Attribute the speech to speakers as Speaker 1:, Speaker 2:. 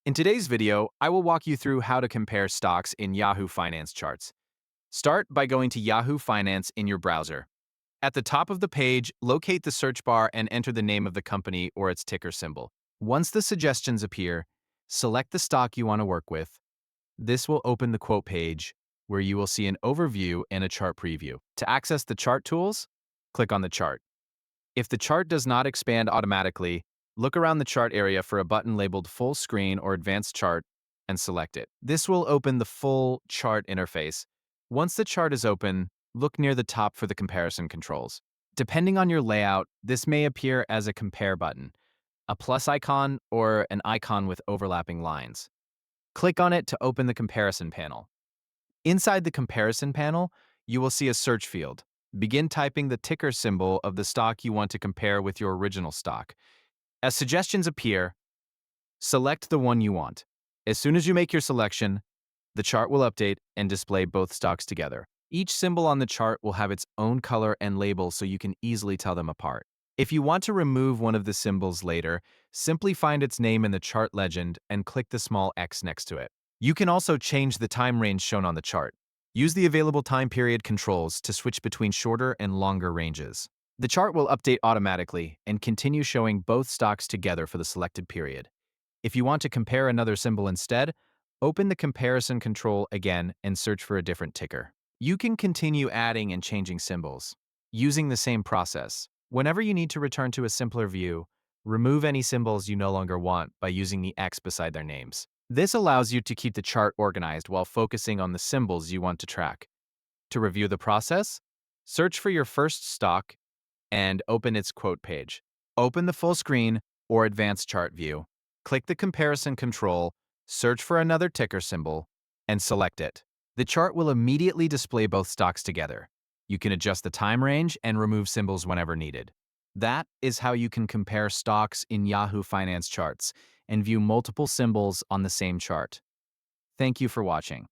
Speaker 1: In today's video, I will walk you through how to compare stocks in Yahoo Finance charts. Start by going to Yahoo Finance in your browser. At the top of the page, locate the search bar and enter the name of the company or its ticker symbol. Once the suggestions appear, select the stock you want to work with. This will open the quote page, where you will see an overview and a chart preview. To access the chart tools, click on the chart. If the chart does not expand automatically, look around the chart area for a button labeled Full Screen or Advanced Chart and select it. This will open the full chart interface. Once the chart is open, look near the top for the comparison controls. Depending on your layout, this may appear as a compare button, a plus icon, or an icon with overlapping lines. Click on it to open the comparison panel. Inside the comparison panel, you will see a search field. Begin typing the ticker symbol of the stock you want to compare with your original stock. As suggestions appear, select the one you want. As soon as you make your selection, the chart will update and display both stocks together. Each symbol on the chart will have its own color and label so you can easily tell them apart. If you want to remove one of the symbols later, simply find its name in the chart legend and click the small X next to it. You can also change the time range shown on the chart. Use the available time period controls to switch between shorter and longer ranges. The chart will update automatically and continue showing both stocks together for the selected period. If you want to compare another symbol instead, open the comparison control again and search for a different ticker. You can continue adding and changing symbols using the same process. Whenever you need to return to a simpler view, remove any symbols you no longer want by using the X beside their names. This allows you to keep the chart organized while focusing on the symbols you want to track. To review the process, search for your first stock and open its quote page. Open the full screen or advanced chart view. Click the comparison control, search for another ticker symbol, and select it. The chart will immediately display both stocks together. You can adjust the time range and remove symbols whenever needed. That is how you can compare stocks in Yahoo Finance charts and view multiple symbols on the same chart. Thank you for watching.